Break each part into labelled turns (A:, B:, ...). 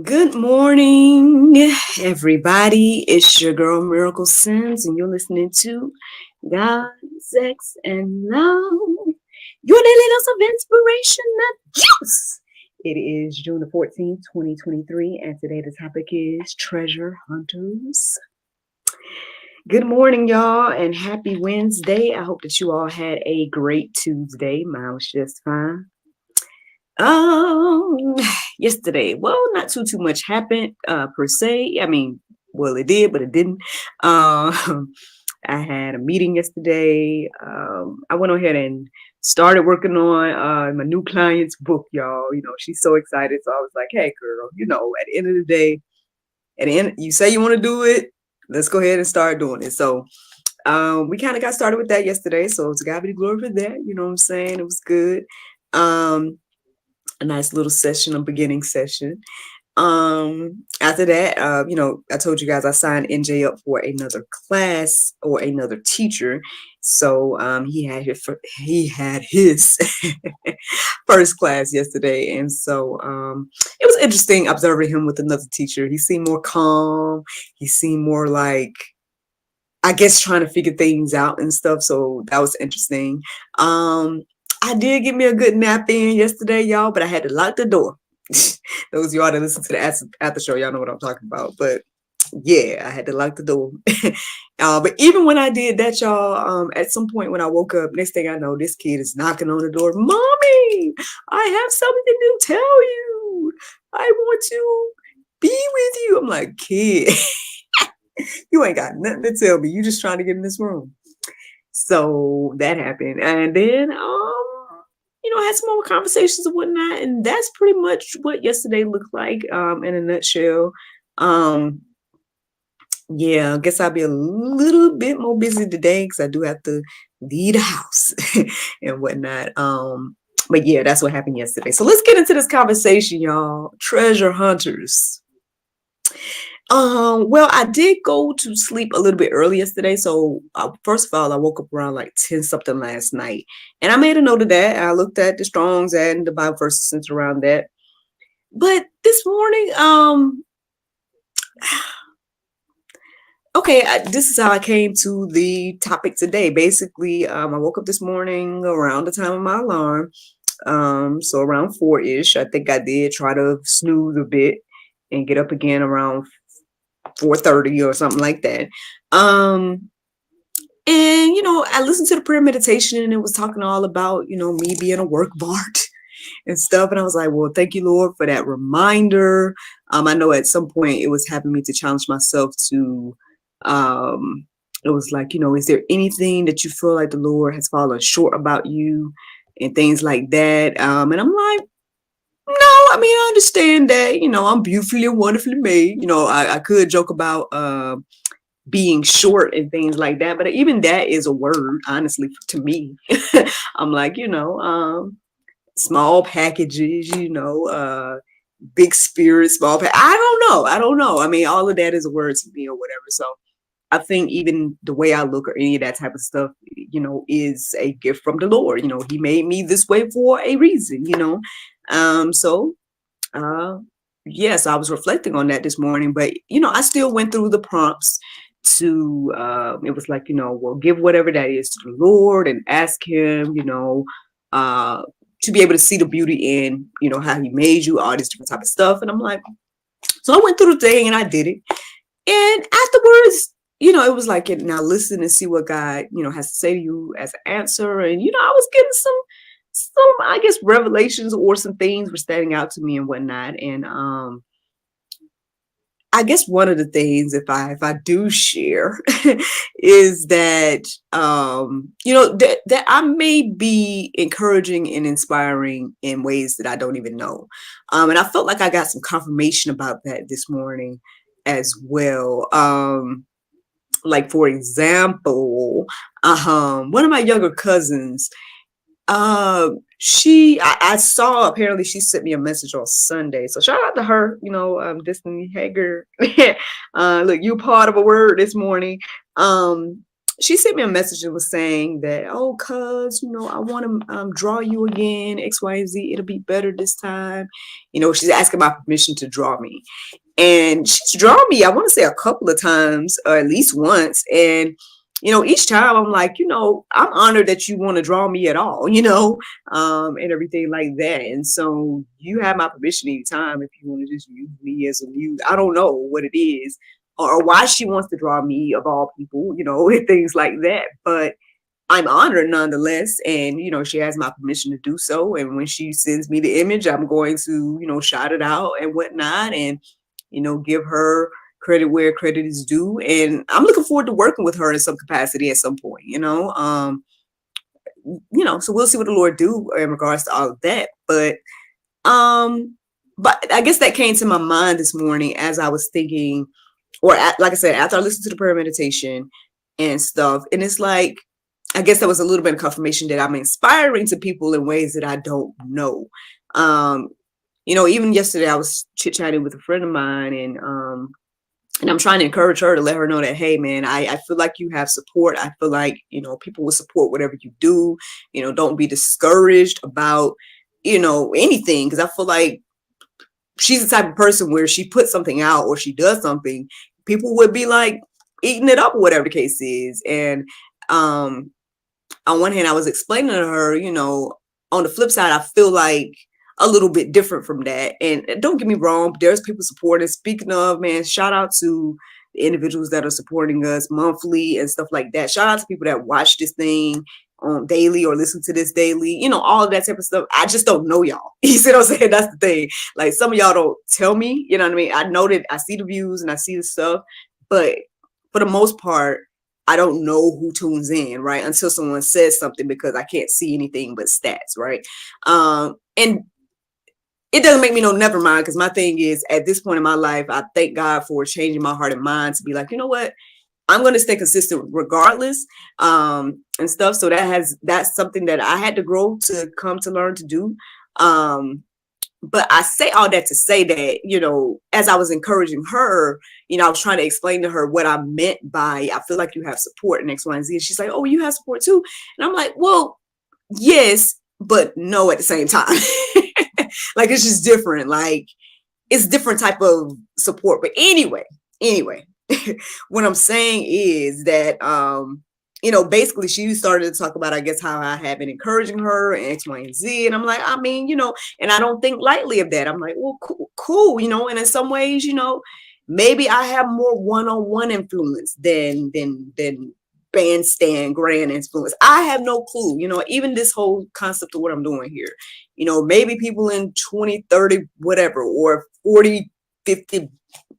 A: Good morning, everybody. It's your girl Miracle Sims, and you're listening to God, Sex, and Love. Your daily dose of inspiration, not juice. It is June the 14th, 2023, and today the topic is treasure hunters. Good morning, y'all, and happy Wednesday. I hope that you all had a great Tuesday. Mine was just fine. Um, Yesterday, well, not too much happened per se. I mean, well, it did, but it didn't. I had a meeting yesterday. I went ahead and started working on my new client's book, y'all. She's so excited. So I was like, "Hey, girl, at the end of the day, at the end, you say you want to do it. Let's go ahead and start doing it." So we kind of got started with that yesterday. So to God be the glory for that. You know what I'm saying? It was good. A nice little session, a beginning session. After that, I told you guys I signed NJ up for another class or another teacher. So he had his first class yesterday, and so it was interesting observing him with another teacher. He seemed more calm. He seemed more like, I guess, trying to figure things out and stuff. So that was interesting. I did get me a good nap in yesterday, y'all, but I had to lock the door. Those of y'all that listen to the after show, y'all know what I'm talking about. But yeah, I had to lock the door. But even when I did that, y'all, at some point when I woke up, next thing I know, this kid is knocking on the door. "Mommy, I have something to tell you. I want to be with you." I'm like, "Kid, you ain't got nothing to tell me. You just trying to get in this room." So that happened. And then, I had some more conversations and whatnot. And that's pretty much what yesterday looked like, in a nutshell. Yeah, I guess I'll be a little bit more busy today because I do have to leave the house and whatnot. But yeah, that's what happened yesterday. So let's get into this conversation, y'all. Treasure hunters. Well, I did go to sleep a little bit early yesterday. So first of all, I woke up around like 10 something last night, and I made a note of that. I looked at the Strong's and the Bible verses centered around that. But this morning, okay, this is how I came to the topic today. Basically, I woke up this morning around the time of my alarm. So around 4-ish. I think I did try to snooze a bit and get up again around 4:30 or something like that. And I listened to the prayer meditation, and it was talking all about, me being a work of art and stuff. And I was like, well, thank you, Lord, for that reminder. I know at some point it was having me to challenge myself to, it was like, is there anything that you feel like the Lord has fallen short about you and things like that? And I'm like, no, I mean, I understand that, I'm beautifully and wonderfully made. I could joke about being short and things like that, but even that is a word, honestly, to me. I'm like, small packages, big spirit, I don't know. I mean, all of that is a word to me or whatever. So I think even the way I look or any of that type of stuff, is a gift from the Lord. He made me this way for a reason, So, yes, I was reflecting on that this morning, but, I still went through the prompts to, it was like, well, give whatever that is to the Lord and ask him, to be able to see the beauty in, how he made you, all this different type of stuff. And I'm like, so I went through the thing and I did it. And afterwards, it was like, now listen and see what God, has to say to you as an answer. And, I was getting some, I guess, revelations or some things were standing out to me and whatnot. And I guess one of the things, if I do share, is that that I may be encouraging and inspiring in ways that I don't even know, and I felt like I got some confirmation about that this morning as well. Like for example, one of my younger cousins. I saw, apparently she sent me a message on Sunday. So shout out to her, Destiny Hager. Look, you part of a word this morning. she sent me a message that was saying that, oh, cuz, I want to draw you again, X, Y, and Z. It'll be better this time. She's asking my permission to draw me. And she's drawn me, I want to say a couple of times, or at least once. And, each time I'm like, I'm honored that you want to draw me at all, and everything like that. And so you have my permission anytime if you want to just use me as a muse. I don't know what it is or why she wants to draw me of all people, and things like that. But I'm honored nonetheless. And, she has my permission to do so. And when she sends me the image, I'm going to, shout it out and whatnot and, give her credit where credit is due. And I'm looking forward to working with her in some capacity at some point, so we'll see what the Lord do in regards to all of that. But I guess that came to my mind this morning as I was thinking, like I said, after I listened to the prayer meditation and stuff. And it's like, I guess that was a little bit of confirmation that I'm inspiring to people in ways that I don't know. Even yesterday I was chit-chatting with a friend of mine, and I'm trying to encourage her to let her know that, hey, man, I feel like you have support. I feel like, people will support whatever you do. Don't be discouraged about, anything. Because I feel like she's the type of person where she puts something out or she does something, people would be like eating it up or whatever the case is. And on one hand, I was explaining to her, on the flip side, I feel like a little bit different from that. And don't get me wrong, there's people supporting. Speaking of, man, shout out to the individuals that are supporting us monthly and stuff like that. Shout out to people that watch this thing daily or listen to this daily, all of that type of stuff. I just don't know y'all. You see what I'm saying? That's the thing. Like, some of y'all don't tell me, you know what I mean? I know that I see the views and I see the stuff, but for the most part, I don't know who tunes in, right? Until someone says something, because I can't see anything but stats, right? And it doesn't make me no never mind, because my thing is, at this point in my life, I thank God for changing my heart and mind to be like, you know what? I'm going to stay consistent regardless, and stuff. So that's something that I had to grow to come to learn to do. But I say all that to say that, as I was encouraging her, I was trying to explain to her what I meant by, I feel like you have support in X, Y, and Z. And she's like, oh, you have support too. And I'm like, well, yes, but no at the same time. Like, it's just different. Like, it's different type of support. But anyway, what I'm saying is that, basically she started to talk about, I guess, how I have been encouraging her and X, Y, and Z. And I'm like, I mean, and I don't think lightly of that. I'm like, well, cool, and in some ways, maybe I have more one-on-one influence than bandstand grand influence. I have no clue, even this whole concept of what I'm doing here, maybe people in 20, 30, whatever, or 40, 50,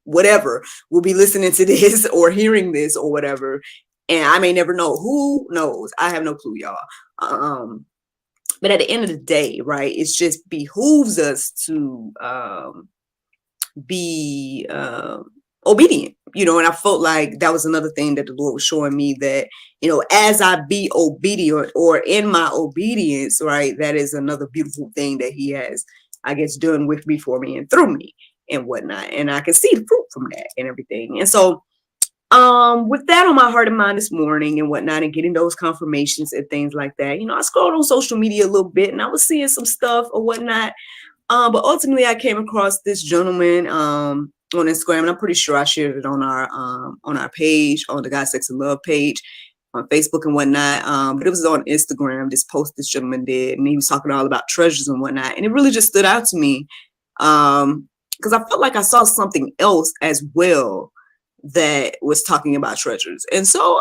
A: whatever, will be listening to this or hearing this or whatever. And I may never know. Who knows? I have no clue, y'all. But at the end of the day, right, it just behooves us to be obedient, and I felt like that was another thing that the Lord was showing me, that, as I be obedient, or in my obedience, right, that is another beautiful thing that He has, I guess, done with me, for me, and through me and whatnot. And I can see the fruit from that and everything. And so with that on my heart and mind this morning and whatnot, and getting those confirmations and things like that, I scrolled on social media a little bit, and I was seeing some stuff or whatnot. But ultimately I came across this gentleman on Instagram, and I'm pretty sure I shared it on our page, on the God, Sex, and Love page on Facebook and whatnot. But it was on Instagram, this post this gentleman did, and he was talking all about treasures and whatnot. And it really just stood out to me, because I felt like I saw something else as well that was talking about treasures. And so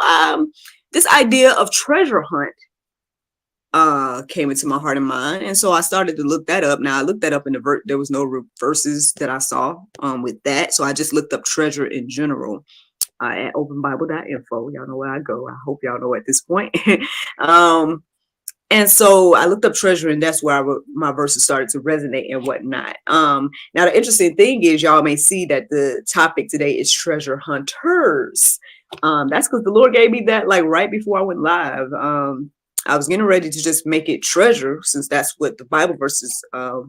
A: this idea of treasure hunt came into my heart and mind. And so I started to look that up. Now, I looked that up in the there was no verses that I saw with that. So I just looked up treasure in general at openbible.info. Y'all know where I go. I hope y'all know at this point. And so I looked up treasure, and that's where my verses started to resonate and whatnot. Now, the interesting thing is, y'all may see that the topic today is treasure hunters. That's because the Lord gave me that like right before I went live. I was getting ready to just make it treasure, since that's what the Bible verses, I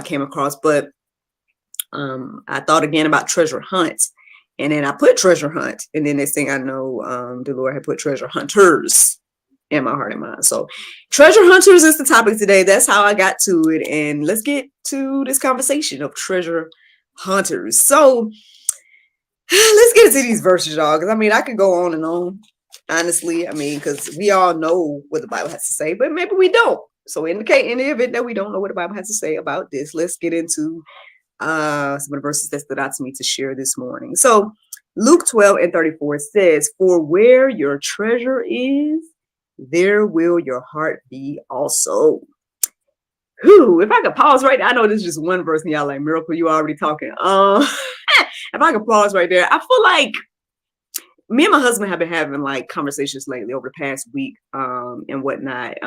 A: came across. But I thought again about treasure hunts. And then I put treasure hunt. And then next thing I know, the Lord had put treasure hunters in my heart and mind. So treasure hunters is the topic today. That's how I got to it. And let's get to this conversation of treasure hunters. So let's get into these verses, y'all. Because I mean, I could go on and on. Honestly, I mean, because we all know what the Bible has to say, but maybe we don't. So in the event that we don't know what the Bible has to say about this, let's get into some of the verses that stood out to me to share this morning. So Luke 12:34 says, "For where your treasure is, there will your heart be also." Whew, if I could pause right now, I know this is just one verse, and y'all like, Miracle, you already talking. If I could pause right there, I feel like me and my husband have been having like conversations lately over the past week and whatnot.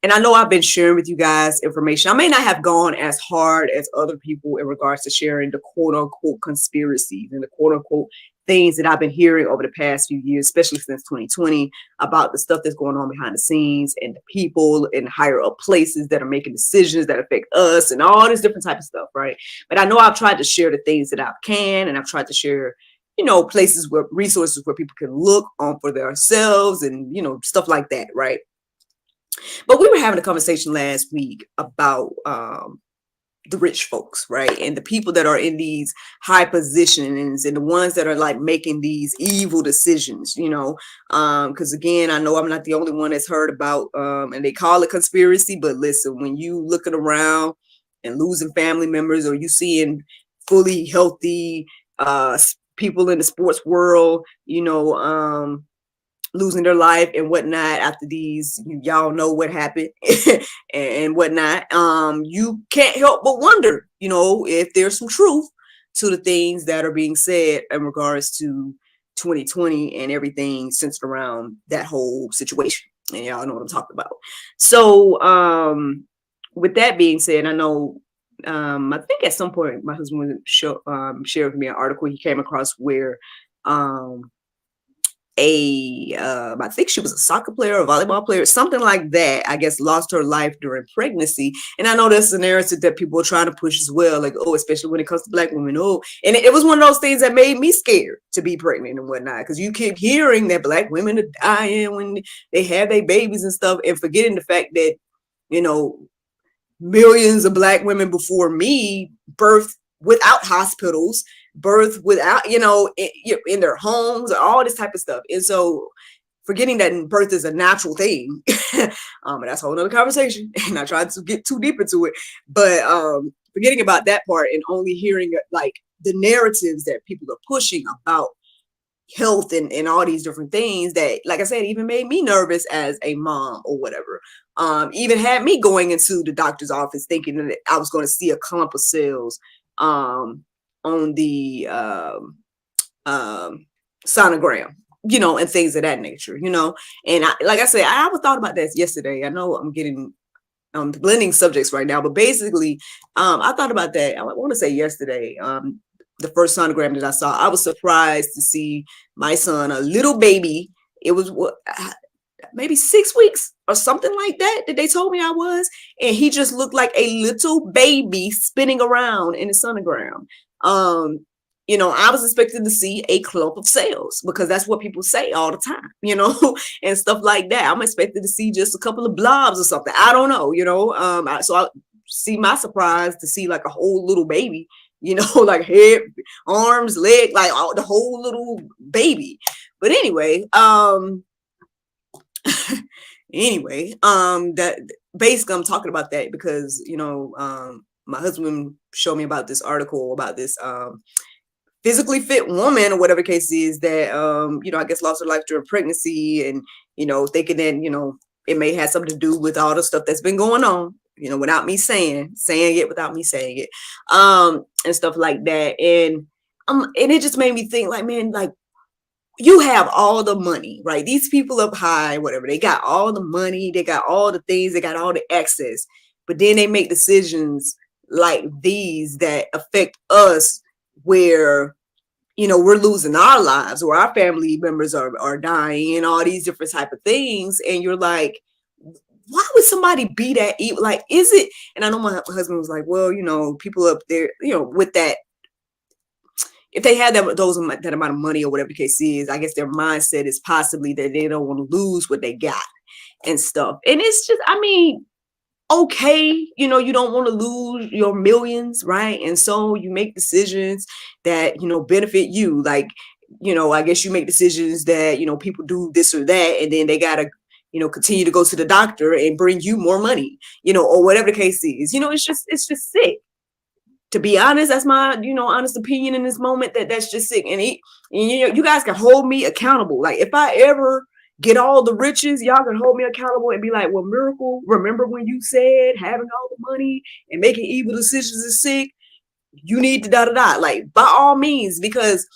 A: And I know I've been sharing with you guys information. I may not have gone as hard as other people in regards to sharing the quote unquote conspiracies and the quote unquote things that I've been hearing over the past few years, especially since 2020, about the stuff that's going on behind the scenes and the people in higher up places that are making decisions that affect us and all this different type of stuff, right? But I know I've tried to share the things that I can, and I've tried to share, places where resources where people can look on for themselves and, stuff like that, right? But we were having a conversation last week about the rich folks, right? And the people that are in these high positions and the ones that are like making these evil decisions, because again, I know I'm not the only one that's heard about, and they call it conspiracy, but listen, when you looking around and losing family members, or you seeing fully healthy people in the sports world, losing their life and whatnot after these, y'all know what happened and whatnot. You can't help but wonder, if there's some truth to the things that are being said in regards to 2020 and everything centered around that whole situation. And y'all know what I'm talking about. So with that being said, I know I think at some point my husband shared with me an article he came across where I think she was a soccer player or volleyball player, something like that, I guess, lost her life during pregnancy. And I know that's a narrative that people are trying to push as well, like, oh, especially when it comes to Black women. Oh, and it was one of those things that made me scared to be pregnant and whatnot, because you keep hearing that Black women are dying when they have their babies and stuff, and forgetting the fact that, millions of Black women before me birthed without hospitals, birth without, in their homes, all this type of stuff. And so forgetting that birth is a natural thing, and that's a whole nother conversation, and I tried to get too deep into it, but forgetting about that part and only hearing like the narratives that people are pushing about health and all these different things that, like I said, even made me nervous as a mom or whatever. Even had me going into the doctor's office thinking that I was going to see a clump of cells on the sonogram, and things of that nature, and like I said, I thought about that yesterday. I know I'm getting blending subjects right now, but basically I thought about that, I want to say yesterday. The first sonogram that I saw, I was surprised to see my son, a little baby. It was maybe 6 weeks or something like that they told me I was, and he just looked like a little baby spinning around in the sonogram. I was expecting to see a clump of cells because that's what people say all the time, and stuff like that. I'm expected to see just a couple of blobs or something. I don't know, so I see my surprise to see like a whole little baby, like head, arms, leg, like the whole little baby. But anyway, that basically I'm talking about that because, my husband showed me about this article about this physically fit woman or whatever case is that, I guess lost her life during pregnancy, and, thinking that, it may have something to do with all the stuff that's been going on, without me saying it, without me saying it, and stuff like that. And it just made me think like, man, like, you have all the money, right? These people up high, whatever, they got all the money, they got all the things, they got all the access, but then they make decisions like these that affect us, where, we're losing our lives, or our family members are dying, and all these different type of things. And you're like, why would somebody be that evil? Like, is it? And I know my husband was like, well, people up there, with that, if they had that amount of money or whatever the case is, I guess their mindset is possibly that they don't want to lose what they got and stuff. And it's just, I mean, okay, you don't want to lose your millions, right? And so you make decisions that, benefit you. Like, I guess you make decisions that, people do this or that, and then they gotta, continue to go to the doctor and bring you more money, or whatever the case is. It's just sick. To be honest, that's my, honest opinion in this moment, that's just sick. And you guys can hold me accountable. Like, if I ever get all the riches, y'all can hold me accountable and be like, well, Miracle, remember when you said having all the money and making evil decisions is sick? You need to da-da-da. Like, by all means, because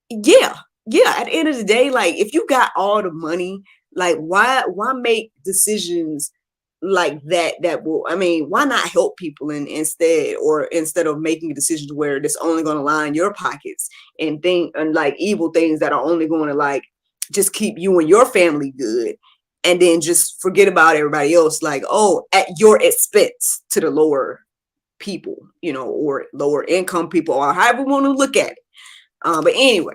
A: yeah, at the end of the day, like, if you got all the money, like, why make decisions like that will, I mean, why not help people instead of making decisions where it's only going to line your pockets and like evil things that are only going to like just keep you and your family good, and then just forget about everybody else, like, oh, at your expense to the lower people, or lower income people, or however you want to look at it. But anyway,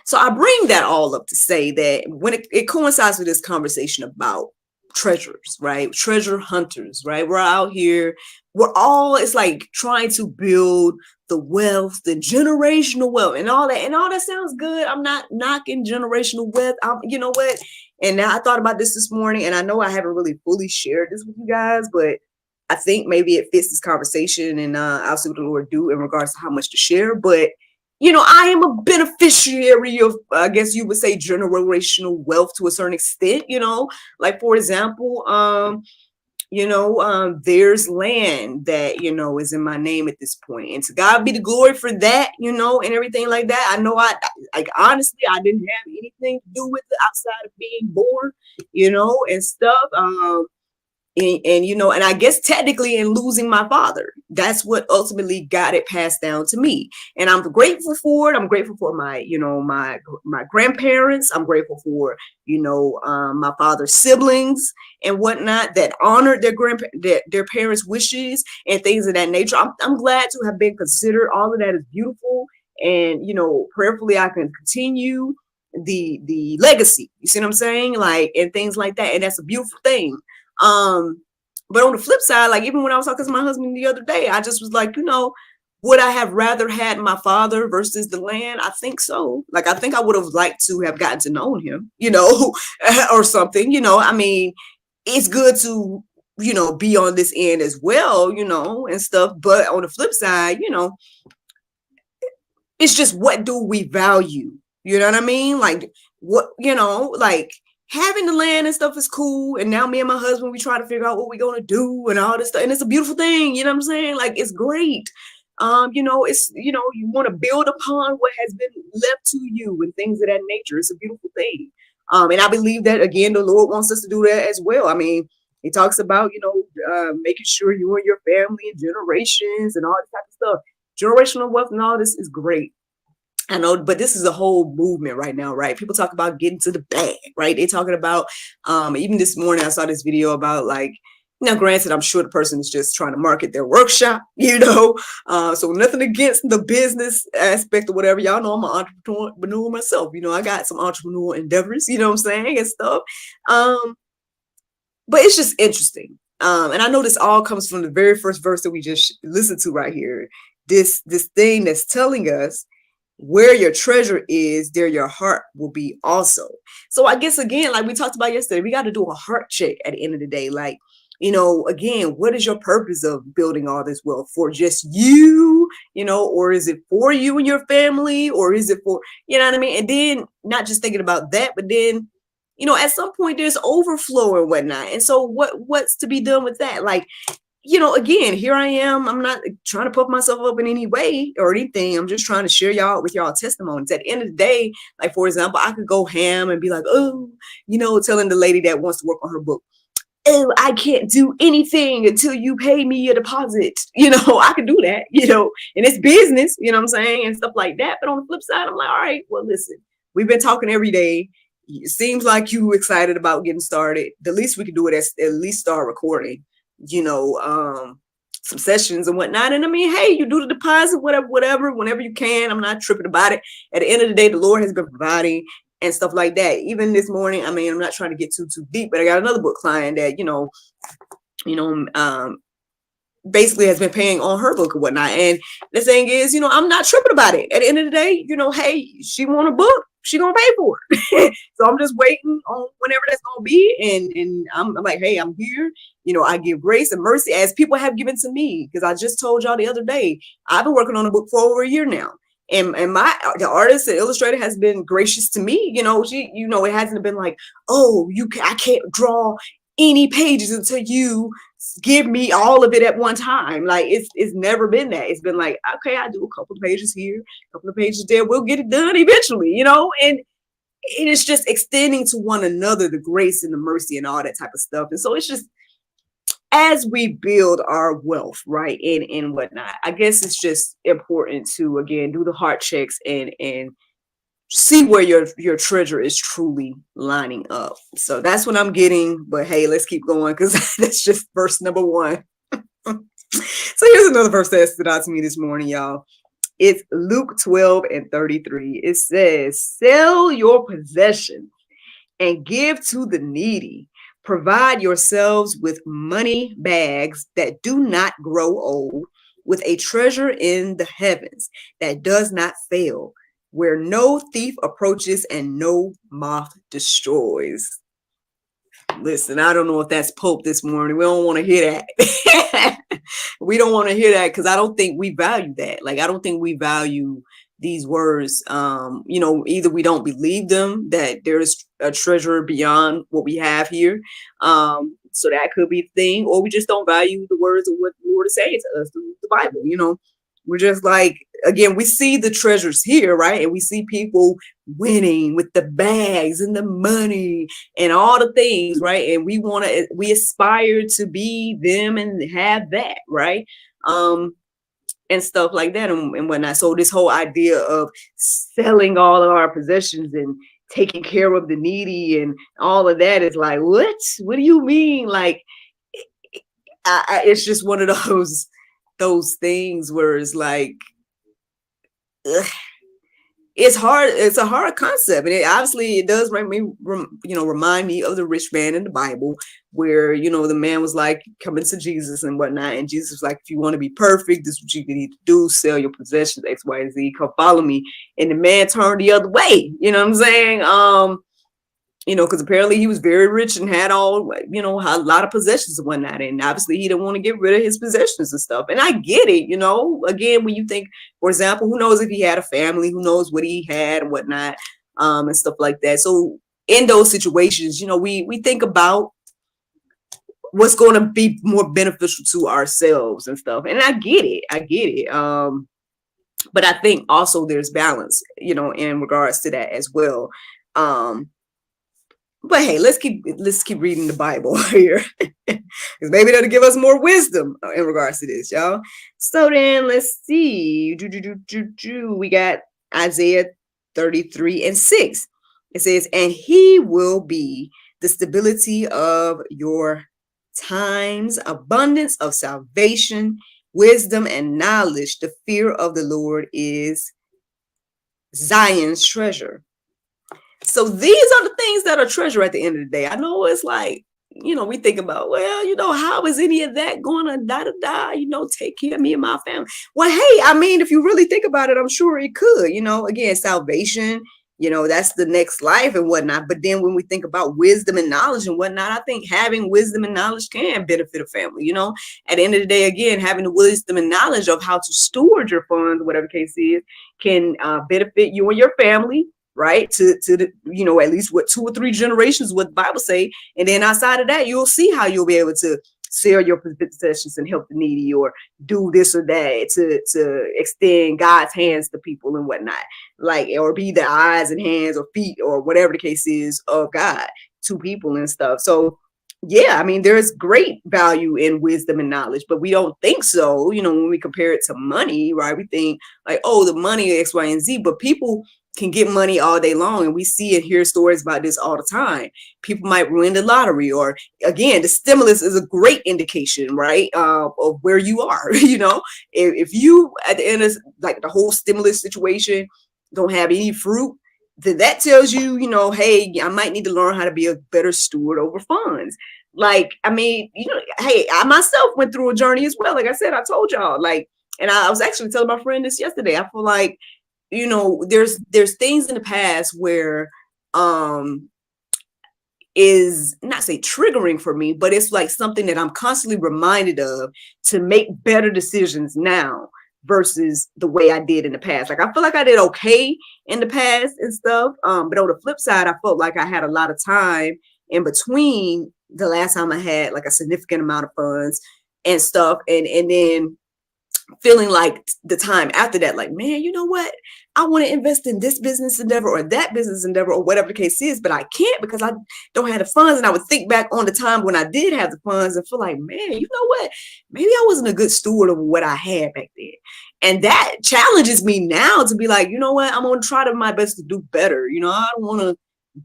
A: so I bring that all up to say that when it coincides with this conversation about treasures, right? Treasure hunters, right? We're out here. It's like trying to build the wealth, the generational wealth, and all that. And all that sounds good. I'm not knocking generational wealth. You know what? And now I thought about this morning, and I know I haven't really fully shared this with you guys, but I think maybe it fits this conversation, and I'll see what the Lord do in regards to how much to share. But I am a beneficiary of, I guess you would say, generational wealth to a certain extent. Like, for example, there's land that, is in my name at this point. And to God be the glory for that, and everything like that. I know like, honestly, I didn't have anything to do with it outside of being born, and stuff. And I guess technically in losing my father, that's what ultimately got it passed down to me. And I'm grateful for it. I'm grateful for my grandparents. I'm grateful for, my father's siblings and whatnot that honored their parents' wishes and things of that nature. I'm glad to have been considered. All of that is beautiful. And, prayerfully, I can continue the legacy. You see what I'm saying? Like, and things like that. And that's a beautiful thing. But on the flip side, like, even when I was talking to my husband the other day, I just was like, would I have rather had my father versus the land? I think so. Like, I think I would have liked to have gotten to know him, or something, I mean, it's good to, be on this end as well, and stuff. But on the flip side, it's just, what do we value? You know what I mean? Like, what, like, having the land and stuff is cool. And now me and my husband, we try to figure out what we're going to do and all this stuff. And it's a beautiful thing. You know what I'm saying? Like, it's great. It's, you want to build upon what has been left to you and things of that nature. It's a beautiful thing. And I believe that, again, the Lord wants us to do that as well. I mean, he talks about, making sure you and your family and generations and all this type of stuff. Generational wealth and all this is great. I know, but this is a whole movement right now, right? People talk about getting to the bag, right? They're talking about, even this morning, I saw this video about, like, granted, I'm sure the person is just trying to market their workshop, so nothing against the business aspect or whatever. Y'all know I'm an entrepreneur myself. I got some entrepreneurial endeavors, what I'm saying, and stuff. But it's just interesting. And I know this all comes from the very first verse that we just listened to right here. This thing that's telling us, where your treasure is, there your heart will be also. So I guess, again, like we talked about yesterday, we got to do a heart check at the end of the day. Like, again, what is your purpose of building all this wealth? For just you, or is it for you and your family? Or is it for, you know what I mean? And then not just thinking about that, but then, at some point there's overflow and whatnot. And so what's to be done with that? Like, again, here I am. I'm not trying to puff myself up in any way or anything. I'm just trying to share with y'all testimonies. At the end of the day, like, for example, I could go ham and be like, oh, telling the lady that wants to work on her book, oh, I can't do anything until you pay me a deposit. I can do that, and it's business, what I'm saying, and stuff like that. But on the flip side, I'm like, all right, well, listen, we've been talking every day. It seems like you excited about getting started. The least we can do is at least start recording. some sessions and whatnot. And I mean, hey, you do the deposit, whatever, whenever you can. I'm not tripping about it. At the end of the day, the Lord has been providing and stuff like that. Even this morning, I mean, I'm not trying to get too deep, but I got another book client that, basically has been paying on her book and whatnot. And the thing is, I'm not tripping about it. At the end of the day, hey, she want a book, she gonna pay for it. So I'm just waiting on whenever that's gonna be. And I'm like, hey, I'm here. I give grace and mercy as people have given to me. Because I just told y'all the other day, I've been working on a book for over a year now. And the artist and illustrator has been gracious to me. It hasn't been like, oh, I can't draw any pages until you give me all of it at one time. Like it's never been that. It's been like, okay, I do a couple of pages here, a couple of pages there, we'll get it done eventually, and it's just extending to one another the grace and the mercy and all that type of stuff. And so it's just as we build our wealth, right, and whatnot, I guess it's just important to again do the heart checks and see where your treasure is truly lining up. So that's what I'm getting. But hey, let's keep going because that's just verse number 1. So here's another verse that stood out to me this morning, y'all. It's Luke 12:33. It says, sell your possessions and give to the needy. Provide yourselves with money bags that do not grow old, with a treasure in the heavens that does not fail, where no thief approaches and no moth destroys. Listen, I don't know if that's Pope this morning. We don't want to hear that. We don't want to hear that because I don't think we value that. Like, I don't think we value these words. Either we don't believe them, that there's a treasure beyond what we have here. So that could be the thing, or we just don't value the words of what the Lord is saying to us through the Bible. We're just like, again, we see the treasures here, right? And we see people winning with the bags and the money and all the things, right? And we aspire to be them and have that, right? And stuff like that and whatnot. So this whole idea of selling all of our possessions and taking care of the needy and all of that is like, what? What do you mean? Like, it's just one of those things where it's like, ugh, it's hard. It's a hard concept, and it does remind me of the rich man in the Bible, where the man was like coming to Jesus and whatnot, and Jesus was like, if you want to be perfect, this is what you need to do: sell your possessions, X, Y, and Z. Come follow me. And the man turned the other way. You know what I'm saying? Because apparently he was very rich and had a lot of possessions and whatnot. And obviously he didn't want to get rid of his possessions and stuff. And I get it, again, when you think, for example, who knows if he had a family, who knows what he had and whatnot, and stuff like that. So in those situations, we think about what's going to be more beneficial to ourselves and stuff. And I get it. But I think also there's balance, in regards to that as well. But hey, let's keep reading the Bible here, because maybe that'll give us more wisdom in regards to this, y'all. So then let's see. We got Isaiah 33:6. It says, and he will be the stability of your times, abundance of salvation, wisdom and knowledge. The fear of the Lord is Zion's treasure. So these are the things that are treasure at the end of the day. I know it's like, we think about, well, how is any of that going to take care of me and my family? Well, hey, I mean, if you really think about it, I'm sure it could, again, salvation, that's the next life and whatnot. But then when we think about wisdom and knowledge and whatnot, I think having wisdom and knowledge can benefit a family, at the end of the day, again, having the wisdom and knowledge of how to steward your funds, whatever the case is, can benefit you and your family. Right, to the, at least what 2 or 3 generations, what the Bible say. And then outside of that, you'll see how you'll be able to sell your possessions and help the needy, or do this or that to extend God's hands to people and whatnot, like, or be the eyes and hands or feet or whatever the case is of God to people and stuff. So yeah, I mean, there's great value in wisdom and knowledge, but we don't think so. When we compare it to money, right? We think like, oh, the money, X, Y, and Z, but people can get money all day long. And we see and hear stories about this all the time. People might win the lottery, or again, the stimulus is a great indication, right? Of where you are. If you at the end of like the whole stimulus situation don't have any fruit, then that tells you, hey, I might need to learn how to be a better steward over funds. Like, I mean, hey, I myself went through a journey as well. Like I said, I told y'all, like, and I was actually telling my friend this yesterday. I feel like, there's things in the past where is not say triggering for me, but it's like something that I'm constantly reminded of to make better decisions now versus the way I did in the past. Like I feel like I did okay in the past and stuff. But on the flip side, I felt like I had a lot of time in between the last time I had like a significant amount of funds and stuff. And then feeling like the time after that, like, man, you know what? I want to invest in this business endeavor or that business endeavor or whatever the case is, but I can't because I don't have the funds. And I would think back on the time when I did have the funds and feel like, man, you know what? Maybe I wasn't a good steward of what I had back then. And that challenges me now to be like, you know what? I'm going to try to my best to do better. I don't want to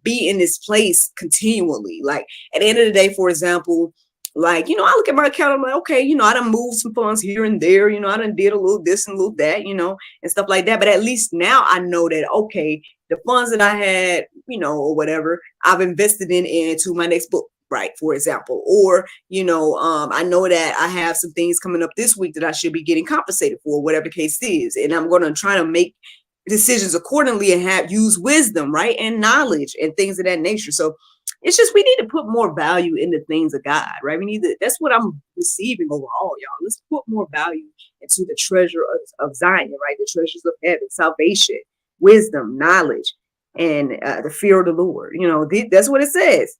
A: be in this place continually. Like at the end of the day, for example, like, I look at my account, I'm like, okay, I done moved some funds here and there, I done did a little this and a little that, and stuff like that. But at least now I know that, okay, the funds that I had, or whatever, I've invested into my next book, right, for example. Or, I know that I have some things coming up this week that I should be getting compensated for, whatever the case is. And I'm going to try to make decisions accordingly and use wisdom, right, and knowledge and things of that nature. So it's just we need to put more value in the things of God, right? We need to. That's what I'm receiving overall, y'all. Let's put more value into the treasure of Zion, right? The treasures of heaven, salvation, wisdom, knowledge, and the fear of the Lord. That's what it says.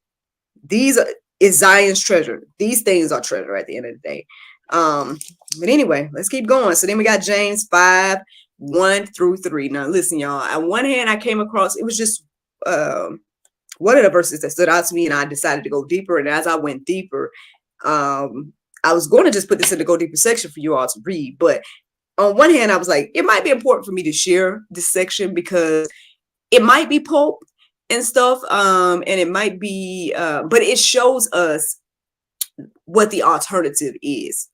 A: These is Zion's treasure. These things are treasure at the end of the day. But anyway, let's keep going. So then we got James 5:1-3. Now listen, y'all. On one hand, I came across it was just one of the verses that stood out to me, and I decided to go deeper. And as I went deeper, I was going to just put this in the go deeper section for you all to read. But on one hand, I was like, it might be important for me to share this section because it might be pulp and stuff, and it might be, but it shows us what the alternative is.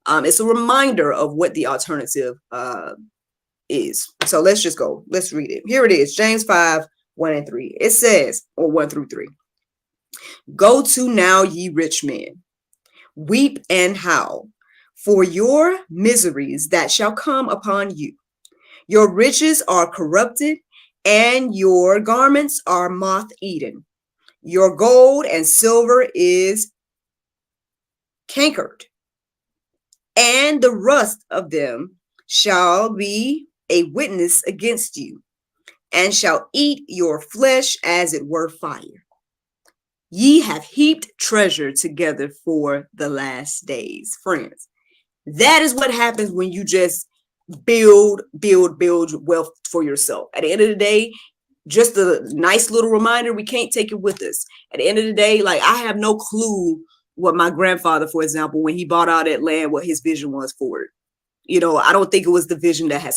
A: It's a reminder of what the alternative is. So let's just go. Let's read it. Here it is, James 5:1-3. It says, or 1-3. Go to now, ye rich men, weep and howl for your miseries that shall come upon you. Your riches are corrupted, and your garments are moth-eaten. Your gold and silver is cankered, and the rust of them shall be a witness against you, and shall eat your flesh as it were fire. Ye have heaped treasure together for the last days. Friends, that is what happens when you just build wealth for yourself. At the end of the day, just a nice little reminder, we can't take it with us. At the end of the day, like I have no clue what my grandfather, for example, when he bought all that land, what his vision was for it. I don't think it was the vision that has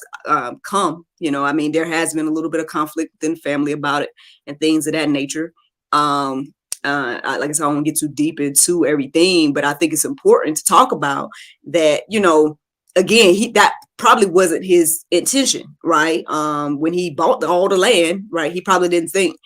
A: come. I mean, there has been a little bit of conflict within the family about it and things of that nature. Like I said, I won't get too deep into everything, but I think it's important to talk about that, again, that probably wasn't his intention, right? When he bought all the land, right, he probably didn't think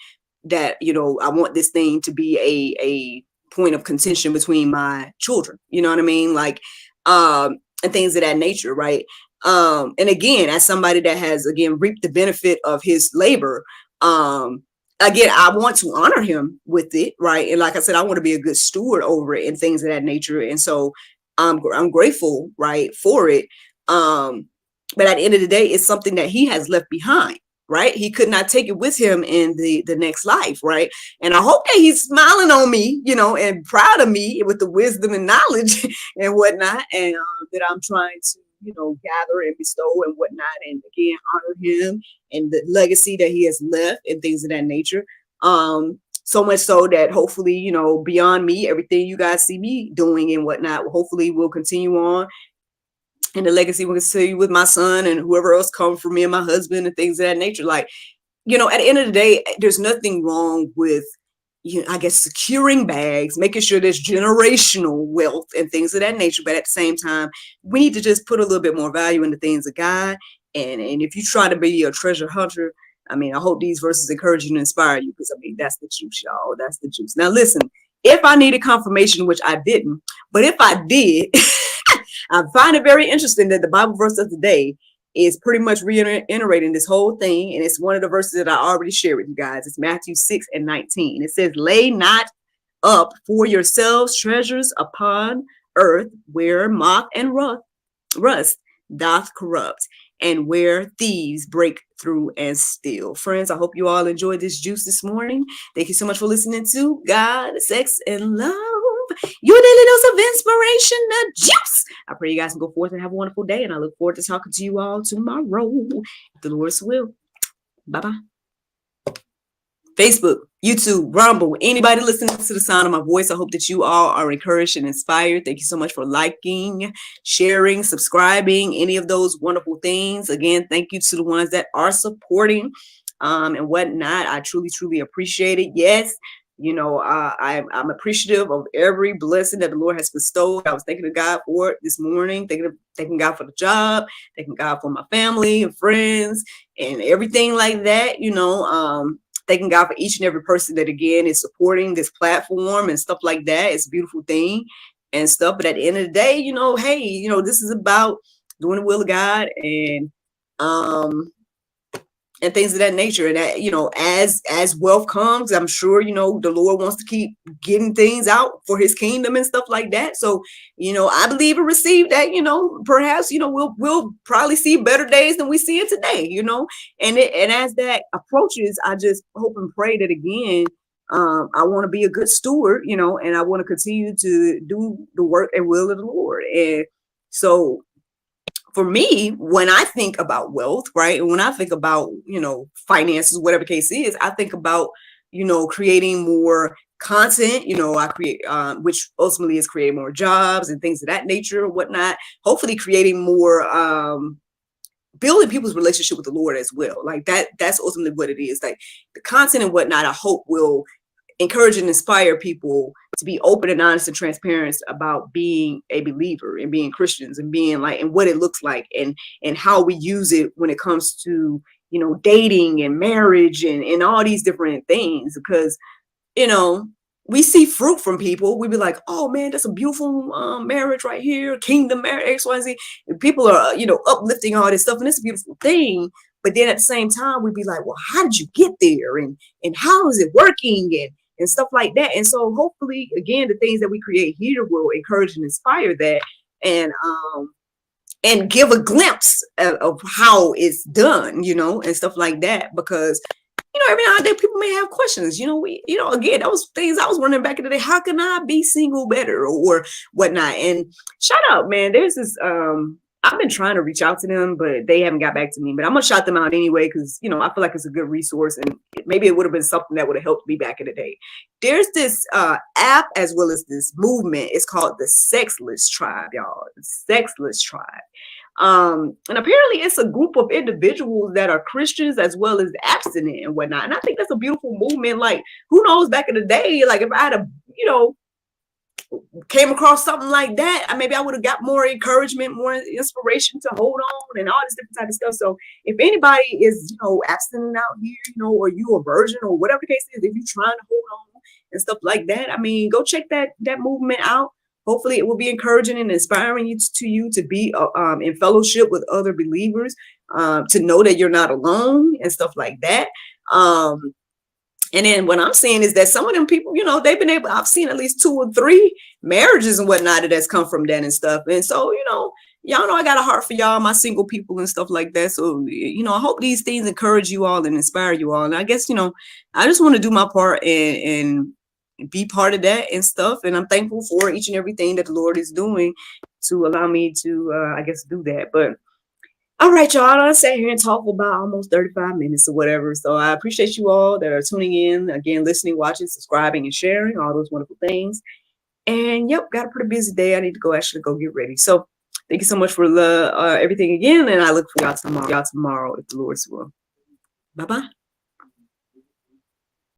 A: that, I want this thing to be a point of contention between my children, you know what I mean? Like, and things of that nature, right? And again, as somebody that has, again, reaped the benefit of his labor, again, I want to honor him with it, right? And like I said, I want to be a good steward over it and things of that nature. And so I'm grateful, right, for it. But at the end of the day, it's something that he has left behind, right? He could not take it with him in the next life, right? And I hope that he's smiling on me, and proud of me with the wisdom and knowledge and whatnot, and that I'm trying to, gather and bestow and whatnot, and again, honor him and the legacy that he has left and things of that nature. So much so that hopefully, beyond me, everything you guys see me doing and whatnot, hopefully will continue on. And the legacy will continue with my son and whoever else comes from me and my husband and things of that nature. Like, at the end of the day, there's nothing wrong with, I guess, securing bags, making sure there's generational wealth and things of that nature. But at the same time, we need to just put a little bit more value in the things of God. And if you try to be a treasure hunter, I mean, I hope these verses encourage you and inspire you, because I mean, that's the juice, y'all. That's the juice. Now, listen, if I needed confirmation, which I didn't, but if I did, I find it very interesting that the Bible verse of the day is pretty much reiterating this whole thing. And it's one of the verses that I already shared with you guys. It's Matthew 6:19. It says, lay not up for yourselves treasures upon earth, where moth and rust doth corrupt, and where thieves break through and steal. Friends, I hope you all enjoyed this juice this morning. Thank you so much for listening to God, Sex, and Love, your daily dose of inspiration, the juice. I pray you guys can go forth and have a wonderful day, and I look forward to talking to you all tomorrow, if the Lord's will. Bye-bye. Facebook, YouTube, Rumble, anybody listening to the sound of my voice, I hope that you all are encouraged and inspired. Thank you so much for liking, sharing, subscribing, any of those wonderful things. Again, thank you to the ones that are supporting and whatnot. I truly, truly appreciate it. Yes, I'm appreciative of every blessing that the Lord has bestowed. I was thanking God for it this morning, thanking God for the job, thanking God for my family and friends and everything like that, thanking God for each and every person that, again, is supporting this platform and stuff like that. It's a beautiful thing and stuff. But at the end of the day, hey, this is about doing the will of God and things of that nature. And that, as wealth comes, I'm sure, the Lord wants to keep getting things out for his kingdom and stuff like that. So, I believe and receive that, perhaps, we'll probably see better days than we see it today, and as that approaches, I just hope and pray that, again, I want to be a good steward, and I want to continue to do the work and will of the Lord. And so, for me, when I think about wealth, right, and when I think about, finances, whatever the case is, I think about, creating more content, I create, which ultimately is creating more jobs and things of that nature and whatnot. Hopefully creating more, building people's relationship with the Lord as well. Like that's ultimately what it is. Like the content and whatnot, I hope will encourage and inspire people to be open and honest and transparent about being a believer and being Christians and being like, and what it looks like and how we use it when it comes to, dating and marriage and all these different things. Because, we see fruit from people. We be like, oh man, that's a beautiful marriage right here. Kingdom marriage, X, Y, Z. And people are, uplifting all this stuff. And it's a beautiful thing. But then at the same time, we'd be like, well, how did you get there? And how is it working? And stuff like that. And so hopefully, again, the things that we create here will encourage and inspire that and give a glimpse of how it's done, and stuff like that. Because, every now and then people may have questions, again, those things I was wondering back in the day, how can I be single better or whatnot? And shout out, man, there's this, I've been trying to reach out to them, but they haven't got back to me. But I'm gonna shout them out anyway because I feel like it's a good resource, and maybe it would have been something that would have helped me back in the day. There's this app as well as this movement. It's called the Sexless Tribe, y'all. The Sexless Tribe. And apparently it's a group of individuals that are Christians as well as abstinent and whatnot. And I think that's a beautiful movement. Like, who knows, back in the day, like if I had came across something like that, maybe I would have got more encouragement, more inspiration to hold on and all this different type of stuff. So if anybody is, abstinent out here, or you a virgin or whatever the case is, if you're trying to hold on and stuff like that, go check that movement out. Hopefully it will be encouraging and inspiring you to be in fellowship with other believers, to know that you're not alone and stuff like that. And then what I'm saying is that some of them people, I've seen at least 2 or 3 marriages and whatnot that's come from that and stuff. And so, y'all know I got a heart for y'all, my single people and stuff like that. So, I hope these things encourage you all and inspire you all. And I guess, I just want to do my part and be part of that and stuff. And I'm thankful for each and everything that the Lord is doing to allow me to, do that. But All right, y'all. I sat here and talked for about almost 35 minutes or whatever. So I appreciate you all that are tuning in, again, listening, watching, subscribing, and sharing all those wonderful things. And yep, got a pretty busy day. I need to go go get ready. So thank you so much for everything again. And I look for y'all tomorrow if the Lord's will. Bye bye.